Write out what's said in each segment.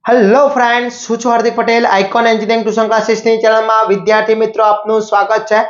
Hello friends, હું છું Hardik Patel. Icon engineering tuition ક્લાસીસની ચેનલમાં વિદ્યાર્થી મિત્રો આપનું સ્વાગત છે.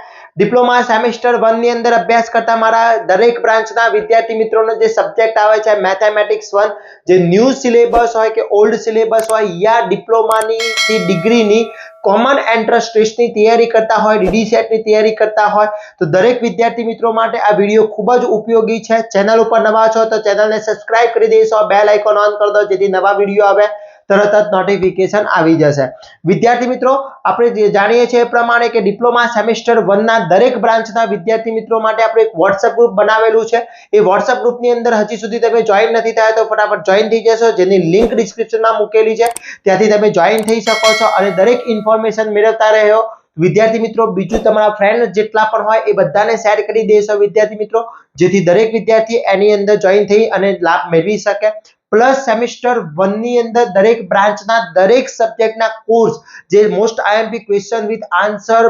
ડિપ્લોમા સેમેસ્ટર 1 ની અંદર અભ્યાસ કરતા મારા દરેક બ્રાન્ચના વિદ્યાર્થી મિત્રોનો જે સબ્જેક્ટ આવે છે મેથેમેટિક્સ 1, જે ન્યૂ સિલેબસ હોય કે ઓલ્ડ સિલેબસ હોય યા ડિપ્લોમાની થી ડિગ્રીની કોમન એન્ટ્રન્સ ટેસ્ટની તૈયારી કરતા હોય, ડીડી સેટની તૈયારી કરતા હોય તો દરેક વિદ્યાર્થી મિત્રો માટે આ વિડિયો ખૂબ જ ઉપયોગી છે. ચેનલ ઉપર નવા છો તો ચેનલને સબસ્ક્રાઇબ કરી દેશો, બેલ આઇકોન ઓન કરી દો જેથી નવા વિડિયો આવે તરત જ નોટિફિકેશન આવી જશે. વિદ્યાર્થી મિત્રો, આપણે જાણીએ છીએ એ પ્રમાણે કે ડિપ્લોમા સેમેસ્ટર 1 ના દરેક બ્રાન્ચના વિદ્યાર્થી મિત્રો માટે આપણે એક WhatsApp ગ્રુપ બનાવેલું છે. એ WhatsApp ગ્રુપની અંદર હજી સુધી તમે જોઈન નથી થયા તો ફટાફટ જોઈન થઈ જશો, જેની લિંક ડિસ્ક્રિપ્શનમાં મૂકેલી છે, ત્યાંથી તમે જોઈન થઈ શકો છો અને દરેક ઇન્ફોર્મેશન મેળવતા રહો. વિદ્યાર્થી મિત્રો, બીજું તમારા ફ્રેન્ડ જેટલા પણ હોય એ બધાને શેર કરી દેશો વિદ્યાર્થી મિત્રો, જેથી દરેક વિદ્યાર્થી એની અંદર જોઈન થઈ અને લાભ મેળવી શકે. પ્લસ સેમેસ્ટર 1 ની અંદર દરેક બ્રાન્ચના દરેક સબ્જેક્ટના કોર્સ જે most IMP question with answer,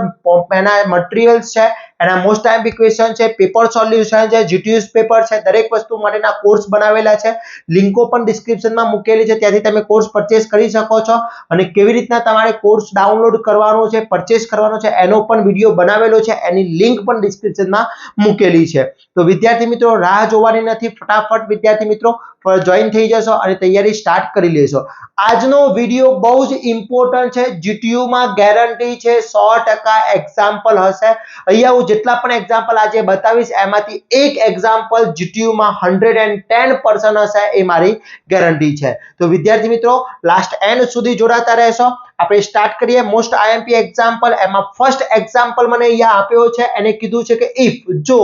એના મટીરીયલ્સ છે, એના મોસ્ટ આઈએમપી ક્વેશ્ચન છે, પેપર સોલ્યુશન છે, જીટીયુએસ પેપર છે, દરેક વસ્તુ માટેના કોર્સ બનાવેલા છે. લિંકો પણ ડિસ્ક્રિપ્શનમાં મૂકેલી છે, ત્યાંથી તમે કોર્સ પરચેસ કરી શકો છો. અને કેવી રીતના તમારે કોર્સ ડાઉનલોડ કરવાનો છે, પરચેસ કરવાનો છે, એનો પણ વિડિયો બનાવેલો છે, એની લિંક પણ ડિસ્ક્રિપ્શનમાં મૂકેલી છે. તો વિદ્યાર્થી મિત્રો, રાહ જોવાની નથી, ફટાફટ વિદ્યાર્થી મિત્રો જોઈન થઈ જશો અને તૈયારી સ્ટાર્ટ કરી લેશો. આજનો વિડિયો બહુ જ ઇમ્પોર્ટન્ટ છે. જીટીયુ માં ગેરંટી છે 100% એક્ઝામ્પલ હશે. અહીંયા હું જેટલા પણ એક્ઝામ્પલ આજે બતાવીશ એમાંથી એક એક્ઝામ્પલ જીટીયુ માં 110% હશે, એ મારી ગેરંટી છે. તો વિદ્યાર્થી મિત્રો, લાસ્ટ એન્ડ સુધી જોડાતા રહેશો. આપણે સ્ટાર્ટ કરીએ. મોસ્ટ આઈએમપી એક્ઝામ્પલ, એમાં ફર્સ્ટ એક્ઝામ્પલ મને અહીંયા આપ્યો છે. એને કીધું છે કે ઇફ જો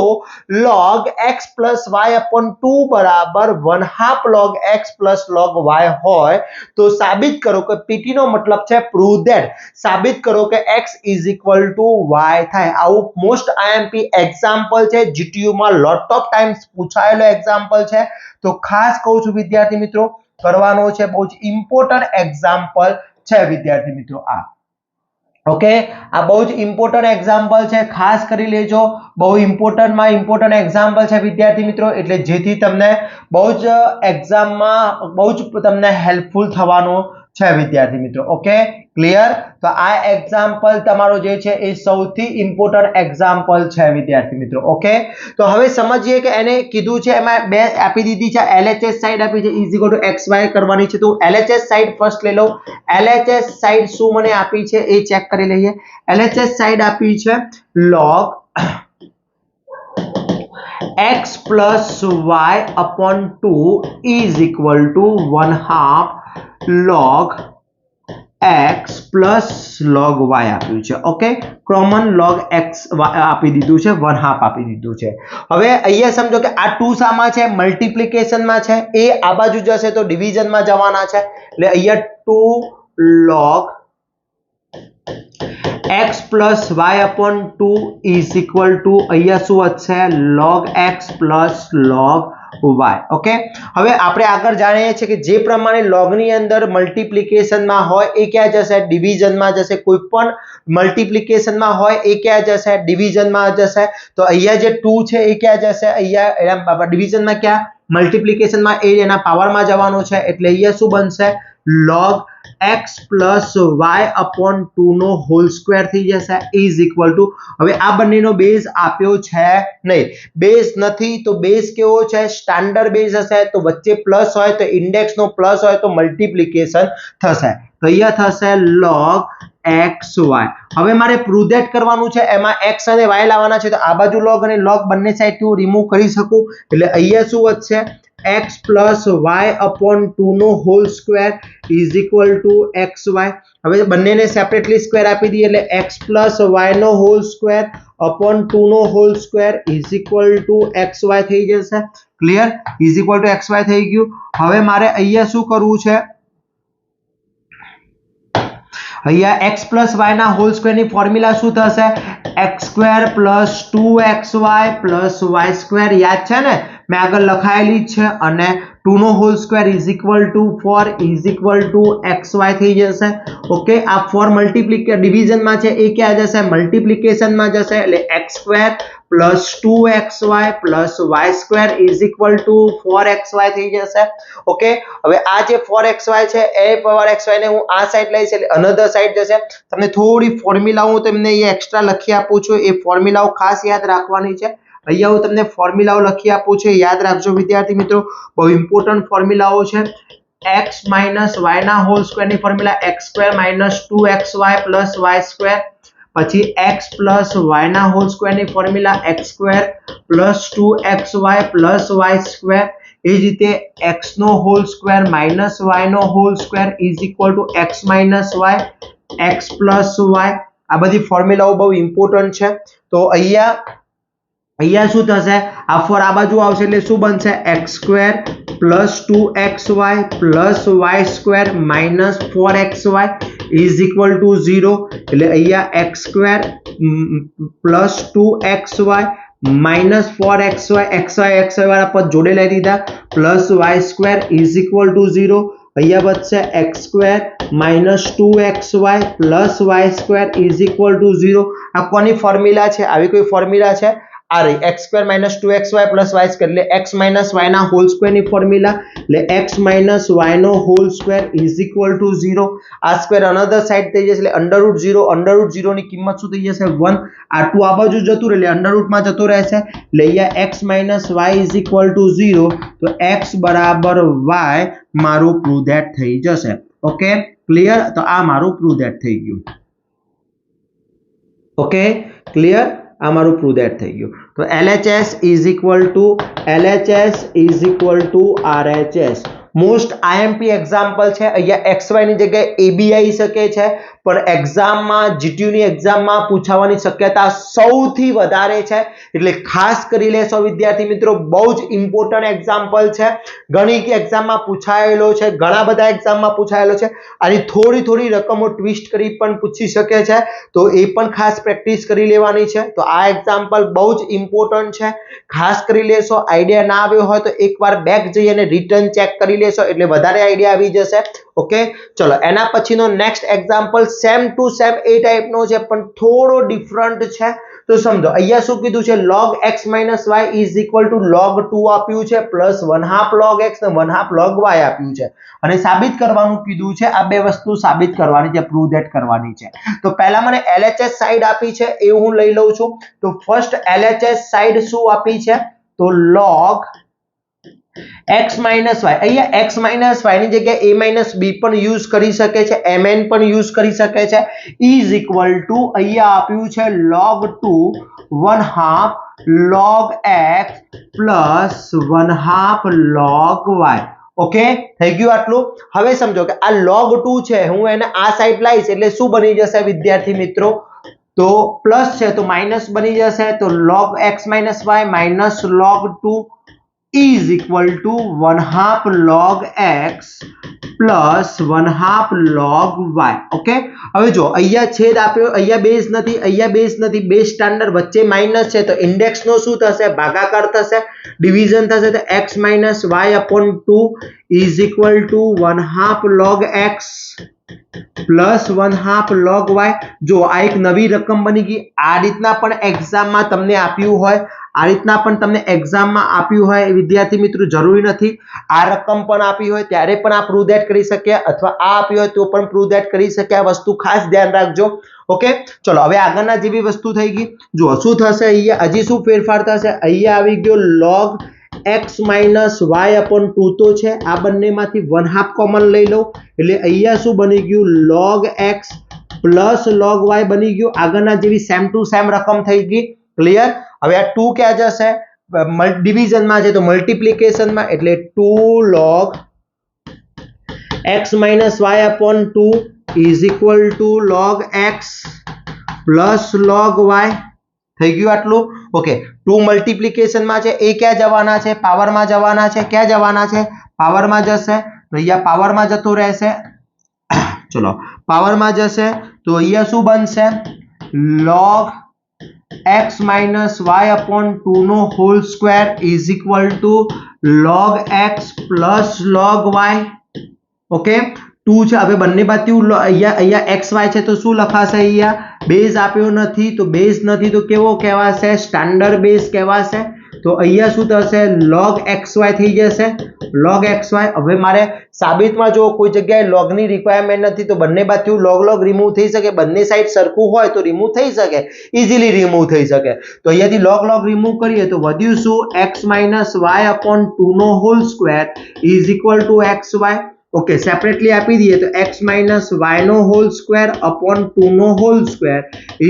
log x + y / 2 બરાબર 1/2 log x + log y હોય તો સાબિત કરો કે PT નો મતલબ છે પ્રૂવ ધેટ, સાબિત કરો કે x = y થાય. આવું મોસ્ટ આઈએમપી એક્ઝામ્પલ છે. જીટીયુ માં લોટ ઓફ ટાઈમ્સ પૂછાયેલો એક્ઝામ્પલ છે. તો ખાસ કહું છું વિદ્યાર્થી મિત્રો, કરવાનો છે. બહુ જ ઇમ્પોર્ટન્ટ એક્ઝામ્પલ છે વિદ્યાર્થી મિત્રો આ. ઓકે, આ બહુ જ ઇમ્પોર્ટન્ટ એક્ઝામ્પલ છે, ખાસ કરી લેજો. બહુ ઇમ્પોર્ટન્ટમાં ઇમ્પોર્ટન્ટ એક્ઝામ્પલ છે વિદ્યાર્થી મિત્રો, એટલે જેથી તમને બહુ જ એક્ઝામમાં બહુ જ તમને હેલ્પફુલ થવાનો છે વિદ્યાર્થી મિત્રો. Okay, clear? તો આ એક્ઝામ્પલ તમારો જે છે એ સૌથી ઇમ્પોર્ટન્ટ એક્ઝામ્પલ છે વિદ્યાર્થી મિત્રો. ઓકે, તો હવે સમજીએ કે એને કીધું છે, એમાં બે આપી દીધી છે. LHS સાઈડ આપી છે = xy કરવાની છે. તો LHS સાઈડ ફર્સ્ટ લઈ લો. LHS સાઈડ શું મને આપી છે એ ચેક કરી લઈએ. LHS સાઈડ આપી છે log x + y / 2 = 1/2 log x + log y આપ્યું છે. ઓકે, કોમન log x આપી દીધું છે, 1/2 આપી દીધું છે. હવે અહીંયા સમજો કે આ 2 શામાં છે? મલ્ટીપ્લિકેશનમાં છે. એ આ બાજુ જશે તો ડિવિઝનમાં જવાના છે. એટલે અહીંયા 2 log x + y / 2 અહીંયા શું વધશે? log x + log y. Okay, હવે આપણે આગળ જાણીએ છીએ કે જે પ્રમાણે log ની અંદર મલ્ટીપ્લિકેશનમાં હોય એ ક્યાં જશે? ડિવિઝનમાં જશે. કોઈ પણ મલ્ટીપ્લિકેશનમાં હોય એ ક્યાં જશે? ડિવિઝનમાં જશે. તો અહીંયા જે 2 છે એ ક્યાં જશે? અહીંયા ડિવિઝનમાં, ક્યાં? મલ્ટીપ્લિકેશનમાં, એ એના પાવરમાં જવાનું છે. એટલે અહીંયા શું બનશે? log x + y / 2 નો હોલ સ્ક્વેર થઈ જશે = હવે આ બંનેનો બેઝ આપ્યો છે નહીં, બેઝ નથી તો બેઝ કેવો છે? સ્ટાન્ડર્ડ બેઝ હશે. તો વચ્ચે પ્લસ હોય તો ઇન્ડેક્સનો પ્લસ હોય તો મલ્ટીપ્લિકેશન થશે. તો અહીંયા થશે log xy. હવે મારે પ્રૂવ ધેટ કરવાનું છે, એમાં x અને y લાવવાના છે. તો આ બાજુ log અને log બંને સાઈડથી હું રિમૂવ કરી શકું. એટલે અહીંયા શું વધશે? x + y / 2 નો હોલ સ્ક્વેર = xy. હવે બંનેને સેપરેટલી સ્ક્વેર આપી દઈએ એટલે x + y નો હોલ સ્ક્વેર / 2 નો હોલ સ્ક્વેર = xy થઈ જશે. ક્લિયર? = xy થઈ ગયું. હવે મારે અહીંયા શું કરવું છે? અહીંયા x + y ના હોલ સ્ક્વેર ની ફોર્મ્યુલા શું થશે? x² + 2xy + y². યાદ છે ને? મેં આગળ લખાયેલી જ છે અને 2 નો whole square is equal to 4 is equal to xy થઈ જશે. ઓકે, આ 4 મલ્ટીપ્લિકેશન ડિવિઝનમાં છે એ ક્યાં જશે? મલ્ટીપ્લિકેશનમાં જશે એટલે x square plus 2xy plus y square is equal two 4xy થઈ જશે. ઓકે, હવે આ જે 4xy છે એ 4xy ને હું આ સાઈડ લઈશ એટલે અનધર સાઈડ જશે. તમને થોડી ફોર્મ્યુલા હું તમને અહીંયા એક્સ્ટ્રા લખી આપું છું, એ ફોર્મ્યુલાઓ ખાસ યાદ રાખવાની છે. અહીંયા હું તમને ફોર્મ્યુલાઓ લખી આપું છું, યાદ રાખજો વિદ્યાર્થી મિત્રો, બહુ ઇમ્પોર્ટન્ટ ફોર્મ્યુલાઓ છે. x માઇનસ y ના હોલ સ્ક્વેર ની formula x square minus 2xy plus y square, પછી x પ્લસ y ના હોલ સ્ક્વેર ની formula x square plus 2xy plus y square. એ જ રીતે x નો હોલ સ્ક્વેર માઇનસ y નો whole square is equal to x minus y x plus y. આ બધી ફોર્મ્યુલાઓ બહુ ઇમ્પોર્ટન્ટ છે. તો અહીંયા શું થશે? આ 4 આ બાજુ આવશે એટલે શું બનશે? x square plus 2xy plus y square minus 4xy is equal to 0. એટલે અહીંયા x square plus 2xy minus 4xy xy વાળા પદ જોડે લઈ દીધા plus y square is equal to 0. અહીંયા વધશે x square minus 2xy plus y square is equal to 0. આ કોની ફોર્મ્યુલા છે? આવી કોઈ ફોર્મ્યુલા છે? આ રહી x square minus 2xy plus y square એટલે x માઇનસ y ના હોલ સ્ક્વેર ની ફોર્મ્યુલા એટલે x માઇનસ y નો whole square is equal to 0. આ સ્ક્વેર અનધર સાઈડ થઈ જશે એટલે અંડર રૂટ 0 ની કિંમત શું થઈ જશે? 1. આ 2 આ બાજુ જતું રહે એટલે અંડર રૂટ માં જતો રહેશે એટલે અહીંયા x minus y is equal to 0. તો x બરાબર y મારું પ્રૂવ ધેટ થઈ જશે. Okay, clear? તો આ મારું પ્રૂવ ધેટ થઈ ગયું. Okay, clear? આ મારું પ્રૂવ ધેટ થઈ ગયું. તો LHS is equal two RHS. Most IMP example છે. અહીંયા XY ની જગ્યાએ AB આવી શકે છે, પણ એક્ઝામમાં GTU ની એક્ઝામમાં પૂછાવાની શક્યતા સૌથી વધારે છે એટલે ખાસ કરી લેશો વિદ્યાર્થી મિત્રો. બહુ જ ઇમ્પોર્ટન્ટ એક્ઝામ્પલ છે, ઘણી એક્ઝામમાં પૂછાયેલો છે, ઘણા બધા એક્ઝામમાં પૂછાયેલો છે. આની થોડી રકમો ટ્વિસ્ટ કરી પણ પૂછી શકે છે, તો એ પણ ખાસ પ્રેક્ટિસ કરી લેવાની છે. તો આ એક્ઝામ્પલ બહુ જ ઇમ્પોર્ટન્ટ છે, ખાસ કરી લેશો. આઈડિયા ના આવ્યો હોય તો એકવાર બેક જઈ અને રિટર્ન ચેક કરી લેશો એટલે વધારે આઈડિયા આવી જશે. ઓકે, ચલો એના પછીનો next example same to same એ ટાઈપનો છે પણ થોડો ડિફરન્ટ છે. તો સમજો અહીંયા શું કીધું છે? log x minus y is equal to log 2 આપ્યું છે પ્લસ 1/2 log x ને 1/2 log y આપ્યું છે અને સાબિત કરવાનું કીધું છે. આ બે વસ્તુ સાબિત કરવાની છે, પ્રૂવ ધેટ કરવાની છે. તો પહેલા મને LHS સાઈડ આપી છે એ હું લઈ લઉં છું. તો ફર્સ્ટ LHS સાઈડ શું આપી છે? તો log x minus y. અહીંયા x minus y ની જગ્યાએ a minus b પણ યુઝ કરી શકે છે, mn પણ યુઝ કરી શકે છે. ઇઝ ઇક્વલ ટુ અહીંયા આપ્યું છે log 2 1/2 log x plus 1/2 log y. Okay, થઈ ગયું આટલું. હવે સમજો કે આ log 2 છે, હું એને આ સાઈડ લાવીશ એટલે શું બની જશે વિદ્યાર્થી મિત્રો? તો પ્લસ છે તો માઇનસ બની જશે. તો log x minus y minus log 2 is equal to 1/2 log x plus 1/2 log y. Okay, હવે જો અહીંયા છેદ આપ્યો, અહીંયા બેઝ નથી, બેઝ સ્ટાન્ડર્ડ વચ્ચે માઇનસ છે તો ઇન્ડેક્સ નો શું થશે? ભાગાકાર થશે, ડિવિઝન થશે. તો x minus y upon 2 is equal to 1/2 log x plus 1/2 log y. જો આ એક નવી રકમ બની ગઈ. આ રીતના પણ એક્ઝામમાં તમને આપ્યું હોય, વિદ્યાર્થી મિત્રો, જરૂરી નથી આ રકમ પણ આપી હોય ત્યારે પણ આ પ્રૂવ ધેટ કરી શકીએ અથવા આ આપી હોય તો પણ પ્રૂવ ધેટ કરી શકીએ. આ વસ્તુ ખાસ ધ્યાન રાખજો. ઓકે, ચલો હવે આગળના જેવી વસ્તુ થઈ ગઈ. જો શું થશે અહીંયા? હજી શું ફેરફાર થશે? અહીંયા આવી ગયો log x minus y upon 2 તો છે, આ બંનેમાંથી 1/2 કોમન લઈ લો એટલે અહીંયા શું બની ગયું? log x plus log y બની ગયું. આગળના જેવી સેમ ટુ સેમ રકમ થઈ ગઈ. ક્લિયર? હવે આ 2 ક્યાં જશે? ડિવિઝનમાં છે તો મલ્ટીપ્લિકેશનમાં એટલે 2 log x minus y upon 2 is equal to log x plus log y. થઈ ગયું આટલું. ઓકે, 2 મલ્ટીપ્લિકેશનમાં છે એ ક્યાં જવાના છે? પાવરમાં જવાના છે. ક્યાં જવાના છે? પાવરમાં જશે. તો અહીંયા પાવરમાં જતો રહેશે. ચલો પાવરમાં જશે તો અહીંયા શું બનશે? log x minus y upon 2 નો whole square is equal to log x plus log y. Okay 2 છે. હવે બંને બાજુ અહીંયા xy છે તો શું લખાશે? અહીંયા બેઝ આપ્યો નથી તો બેઝ નથી તો કેવો કહેવાશે? સ્ટાન્ડર્ડ બેઝ કહેવાશે. તો અહીંયા શું થશે? log xy થઈ જશે. log xy. હવે મારે સાબિતમાં જો કોઈ જગ્યાએ log ની રિક્વાયરમેન્ટ નથી તો બંને બાજુ log રિમૂવ થઈ શકે. બંને સાઈડ સરખું હોય તો રિમૂવ થઈ શકે, ઇઝીલી રિમૂવ થઈ શકે. તો અહીંયાથી log રિમૂવ કરીએ તો વધ્યું શું? x માઇનસ વાય અપોન 2 નો whole square is equal to xy. Okay separately આપી દઈએ તો x માઇનસ વાય નો હોલ સ્ક્વેર અપોન 2 નો whole square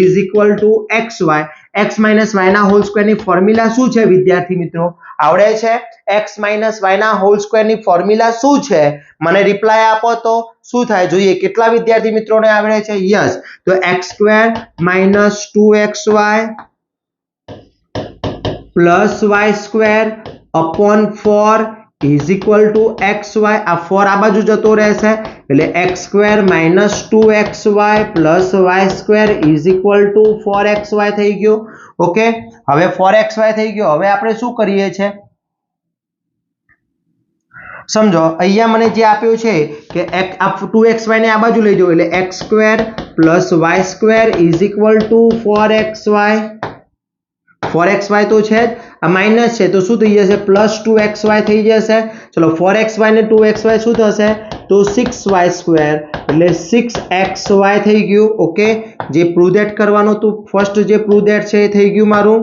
is equal to xy. x minus y ના હોલ સ્ક્વેર ની ફોર્મ્યુલા શું છે વિદ્યાર્થી મિત્રો? આવડે છે? x માઇનસ વાય ના હોલ સ્ક્વેર ની ફોર્મ્યુલા શું છે? મને રિપ્લાય આપો તો શું થાય જોઈએ. કેટલા વિદ્યાર્થી મિત્રોને આવડે છે? યસ. તો x square minus 2xy plus y square upon 4 is equal to xy. આ 4 આ બાજુ જતો રહેશે એટલે x square minus 2xy plus y square is equal two 4xy થઈ ગયો. ઓકે હવે 4xy થઈ ગયો. હવે આપણે શું કરીએ છે સમજો. અહીંયા મને જે આપ્યું છે કે આ 2xy ને આ બાજુ લઈ જાઓ એટલે x square plus y square is equal two 4xy. 4xy તો છે જ, આ માઇનસ છે તો શું થઈ જશે? પ્લસ 2xy થઈ જશે. ચલો 4xy ને 2xy શું થશે? તો 6y સ્ક્વેર એટલે 6xy થઈ ગયું. ઓકે જે પ્રૂવ ધેટ કરવાનું તો ફર્સ્ટ જે પ્રૂવ ધેટ છે એ થઈ ગયું મારું.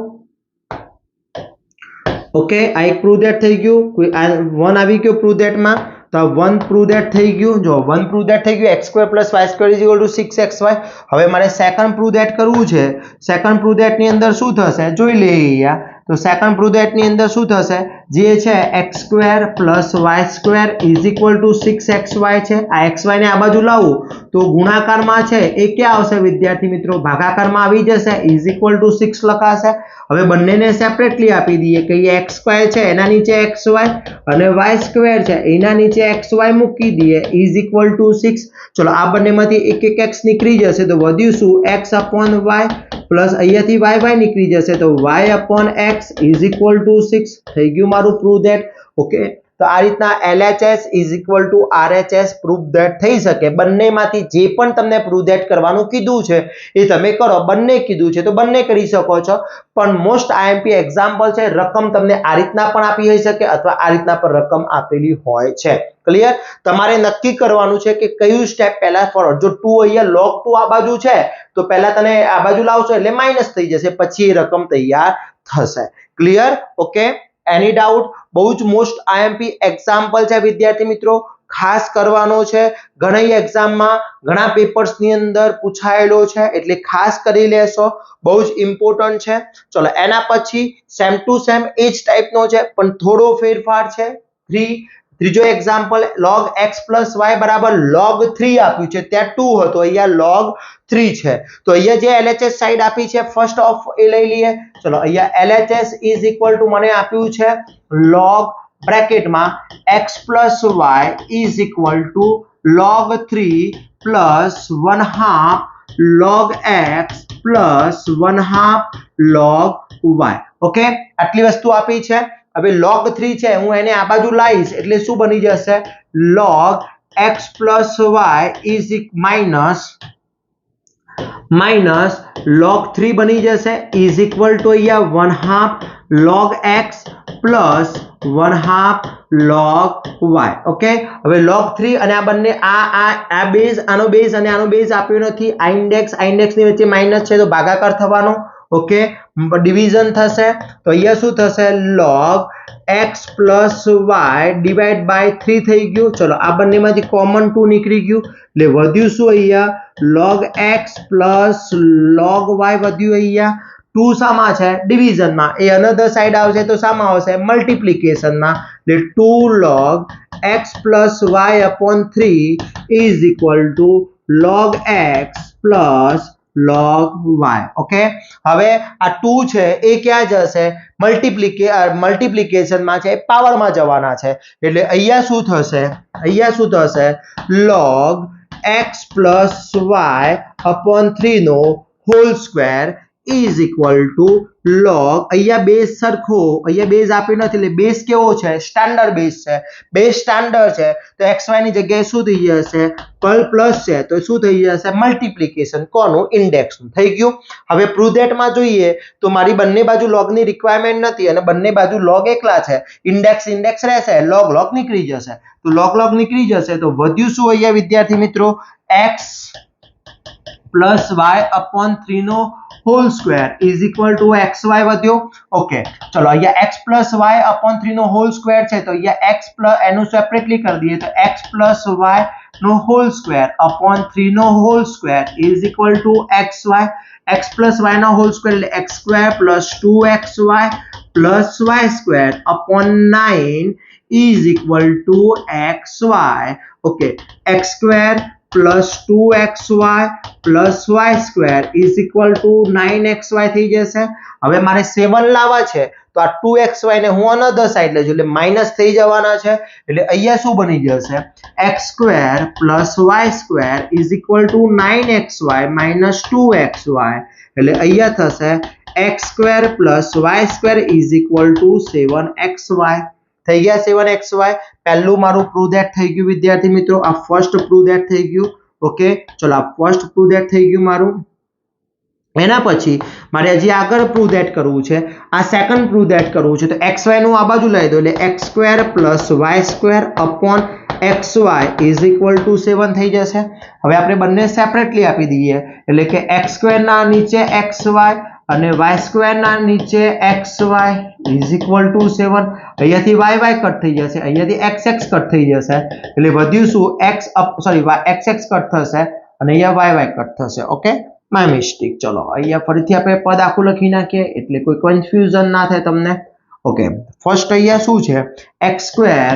ઓકે આ એક પ્રૂવ ધેટ થઈ ગયું. કોઈ 1 આવી ગયો પ્રૂવ ધેટમાં તો 1 પ્રૂવ ધેટ થઈ ગયું. જો 1 પ્રૂવ ધેટ થઈ ગયું x square plus y square is equal two 6xy. હવે મારે સેકન્ડ પ્રૂવ ધેટ કરવું છે. સેકન્ડ પ્રૂવ ધેટ ની અંદર શું થશે જોઈ લઈએ. તો સેકન્ડ પ્રૂવ ધેટ ની અંદર શું થશે? જે છે x square plus y square is equal two 6xy છે. આ xy ને આ બાજુ લાવું તો ગુણાકારમાં છે એ ક્યાં આવશે વિદ્યાર્થી મિત્રો? ભાગાકારમાં આવી જશે. ઇઝ ઇક્વલ ટુ 6 લખાશે. હવે બંનેને સેપરેટલી આપી દઈએ કે x સ્ક્વેર છે એના નીચે xy અને y સ્ક્વેર છે એના નીચે xy મૂકી દઈએ ઇઝ ઇક્વલ ટુ 6. ચલો આ બંનેમાંથી એક એક x નીકળી જશે તો વધ્યું શું? x અપોન y પ્લસ અહીંયાથી y નીકળી જશે તો y upon x is equal two 6 થઈ ગયું મારું પ્રૂવ ધેટ. ઓકે તો આ રીતના LHS is equal two RHS prove that થઈ શકે. બંનેમાંથી જે પણ તમને પ્રૂવ ધેટ કરવાનું કીધું છે એ તમે કરો. બંને કીધું છે તો બંને કરી શકો છો. પણ મોસ્ટ IMP એક્ઝામ્પલ છે રકમ તમને આ રીતના પણ આપી હોઈ શકે અથવા આ રીતના પણ રકમ આપેલી હોય છે. ક્લિયર? તમારે નક્કી કરવાનું છે કે કયું સ્ટેપ પહેલા ફોરવર્ડ. જો 2 અહીંયા log 2 આ બાજુ છે તો પહેલા તને આ બાજુ લાવશો એટલે માઇનસ થઈ જશે પછી એ રકમ તૈયાર થશે. ક્લિયર? ઓકે એની ડાઉટ? બહુ જ મોસ્ટ IMP એક્ઝામ્પલ છે વિદ્યાર્થી મિત્રો. ખાસ કરવાનો છે. ઘણી એક્ઝામમાં ઘણા પેપર્સ ની અંદર પૂછાયેલો છે એટલે ખાસ કરી લેશો. બહુ જ ઇમ્પોર્ટન્ટ છે. ચલો એના પછી સેમ ટુ સેમ એ જ ટાઈપનો છે પણ થોડો ફેરફાર છે. ત્રીજો example log x plus y બરાબર log 3 આપ્યું છે. ત્યાં 2 હતો અહીંયા log 3 છે. તો અહીંયા જે LHS સાઈડ આપી છે ફર્સ્ટ ઓફ એ લઈ લઈએ. ચલો અહીંયા LHS ઇઝ ઇક્વલ ટુ મને આપ્યું છે log બ્રેકેટમાં x plus y is equal to log 3 plus 1/2 log x plus 1/2 log y. Okay આટલી વસ્તુ આપી છે. હવે log 3 છે હું એને આ બાજુ લાવીશ એટલે શું બની જશે? log x plus y is minus log 3 બની જશે ઇઝ ઇક્વલ ટુ અહીંયા 1/2 log x plus 1/2 log y. Okay હવે log 3 અને આ બંને આ બેઝ આનો બેઝ અને આનો બેઝ આપ્યો નથી. આ ઇન્ડેક્સ ની વચ્ચે માઇનસ છે તો ભાગાકાર થવાનો. ઓકે ડિવિઝન થશે તો અહીંયા શું થશે? log x plus y divide by 3 થઈ ગયું. ચલો આ બંનેમાંથી કોમન 2 નીકળી ગયું એટલે વધ્યું શું? અહીંયા log x plus log y વધ્યું. અહીંયા 2 શામાં છે? ડિવિઝનમાં. એ અનધર સાઈડ આવશે તો શામાં આવશે? મલ્ટીપ્લિકેશનમાં. એટલે 2 log x plus y upon 3 is equal to log x plus log y. Okay હવે આ 2 છે એ ક્યાં જશે? મલ્ટીપ્લિકેશનમાં છે પાવરમાં જવાના છે એટલે અહીંયા શું થશે? અહીંયા શું થશે? log x plus y upon 3 નો whole square is equal to log, અહીંયા બેઝ સરખો, અહીંયા બેઝ આપી નથી એટલે બેઝ કેવો છે? સ્ટાન્ડર્ડ બેઝ છે. બેઝ સ્ટાન્ડર્ડ છે તો xy ની જગ્યાએ શું થઈ જશે? પ્લસ છે તો શું થઈ જશે? મલ્ટીપ્લિકેશન કોનું? ઇન્ડેક્સનું. થઈ ગયું. હવે પ્રૂવ ધેટમાં જોઈએ તો મારી બંને બાજુ log ની રિક્વાયરમેન્ટ નથી અને બંને બાજુ log એકલા છે. ઇન્ડેક્સ રહેશે, log નીકળી જશે. તો log નીકળી જશે તો વધ્યું શું અહીંયા વિદ્યાર્થી મિત્રો? x પ્લસ y અપોન 3 નો whole square is equal to xy વધ્યો. ઓકે, ચલો અહીંયા x પ્લસ y અપોન 3 નો હોલ સ્ક્વેર છે તો અહીંયા x પ્લસ એનું સેપરેટલી કરી દઈએ તો x પ્લસ y નો હોલ સ્ક્વેર અપોન 3 નો whole square is equal to xy. x plus y નો હોલ સ્ક્વેર એટલે x square plus 2xy plus y square upon 9 is equal to xy. Okay, x square plus 2xy plus y square is equal to 9xy થઈ જશે. હવે મારે 7 લાવવા છે તો આ 2xy ને હું અનધર સાઈડ લેજો એટલે માઈનસ થઈ જવાના છે એટલે અહીંયા શું બની જશે? x square plus y square is equal to 9xy minus 2xy એટલે અહીંયા થશે x square plus y square is equal two 7xy. થઈ ગયા 7xy. પહેલું મારું પ્રૂવ ધેટ થઈ ગયું વિદ્યાર્થી મિત્રો. આ ફર્સ્ટ પ્રૂવ ધેટ થઈ ગયું. ઓકે, ચલો આ ફર્સ્ટ પ્રૂવ ધેટ થઈ ગયું મારું. એના પછી મારે હજી આગળ પ્રૂવ ધેટ કરવું છે. આ સેકન્ડ પ્રૂવ ધેટ કરવું છે તો xy નું આ બાજુ લઈ દો એટલે x square plus y square upon xy is equal two 7 થઈ જશે. હવે આપણે બંને સેપરેટલી આપી દઈએ એટલે કે x સ્ક્વેર ના નીચે xy અને y સ્ક્વેર ના નીચે xy ઇઝ ઇક્વલ ટુ 7. અહીંયાથી y કટ થઈ જશે, અહીંયાથી x કટ થઈ જશે એટલે વધ્યું શું? x કટ થશે અને અહીંયા y કટ થશે. Okay, my mistake. ચલો અહીંયા ફરીથી આપણે પદ આખું લખી નાખીએ એટલે કોઈ કન્ફ્યુઝન ના થાય તમને. ઓકે, ફર્સ્ટ અહીંયા શું છે? x square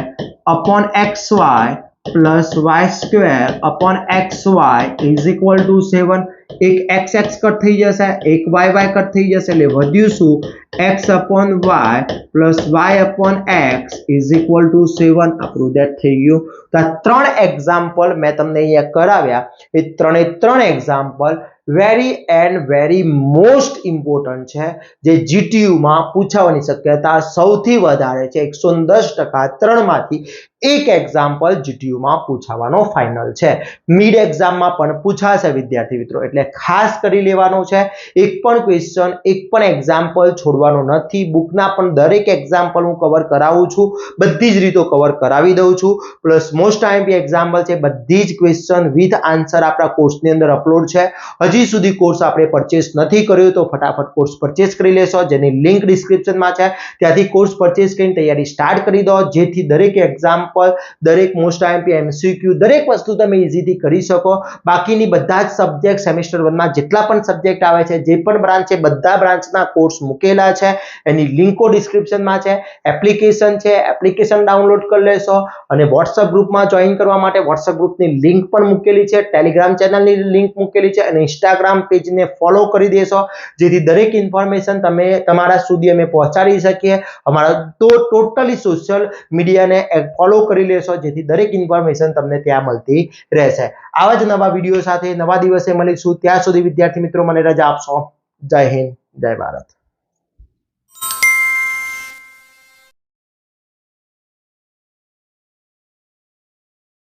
upon xy plus y square upon xy is equal two 7. એક x કટ થઈ જશે, એક y કટ થઈ જશે એટલે વધ્યું શું? x upon y plus y upon x is equal two 7. આપણું ધેટ થઈ ગયું. તો આ 3 એક્ઝામ્પલ મેં તમને અહીંયા કરાવ્યા. એ ત્રણ એક્ઝામ્પલ વેરી મોસ્ટ ઇમ્પોર્ટન્ટ છે જે GTU માં પૂછાવાની શક્યતા સૌથી વધારે છે. 110% 3 માંથી એક એક્ઝામ્પલ GTU માં પૂછાવાનો ફાઇનલ છે. મિડ એક્ઝામમાં પણ પૂછાશે વિદ્યાર્થી મિત્રો એટલે ખાસ કરી લેવાનું છે. એક પણ ક્વેશ્ચન, એક પણ એક્ઝામ્પલ છોડવાનો નથી. બુકના પણ દરેક એક્ઝામ્પલ હું કવર કરાવું છું, બધી જ રીતો કવર કરાવી દઉં છું. પ્લસ મોસ્ટ આઈએમપી એક્ઝામ્પલ છે, બધી જ ક્વેશ્ચન વિથ આન્સર આપણા કોર્સની અંદર અપલોડ છે. હજી સુધી કોર્સ આપણે પરચેસ નથી કર્યો તો ફટાફટ કોર્સ પરચેસ કરી લેશો, જેની લિંક ડિસ્ક્રિપ્શનમાં છે. ત્યાંથી કોર્સ પરચેસ કરીને તૈયારી સ્ટાર્ટ કરી દો જેથી દરેક એક્ઝામ્પલ, દરેક મોસ્ટ આઈએમપી MCQ દરેક વસ્તુ તમે ઈઝીથી કરી શકો. બાકીની બધા જ સબ્જેક્ટ સેમેસ્ટર 1 માં જેટલા પણ સબ્જેક્ટ આવે છે, જે પણ બ્રાન્ચ છે, બધા બ્રાન્ચના કોર્સ મૂકેલા છે. એની લિંકો ડિસ્ક્રિપ્શનમાં છે. એપ્લિકેશન છે, એપ્લિકેશન ડાઉનલોડ કરી લેશો અને WhatsApp ગ્રુપમાં જોઈન કરવા માટે WhatsApp ગ્રુપની લિંક પણ મૂકેલી છે, ટેલિગ્રામ ચેનલની લિંક મૂકેલી છે અને ઇન્સ્ટાગ્રામ પેજને ફોલો કરી દેશો જેથી દરેક ઇન્ફોર્મેશન તમે તમારા સુધી અમે પહોંચાડી શકીએ. અમારા તો ટોટલી સોશિયલ મીડિયાને ફોલો કરી લેશો જેથી દરેક ઇન્ફોર્મેશન તમને ત્યાં મળતી રહેશે. આવા જ નવા વિડીયો સાથે નવા દિવસે મળીશું. ત્યાં સુધી વિદ્યાર્થી મિત્રો મને રજા આપશો. જય હિન્દ, જય ભારત.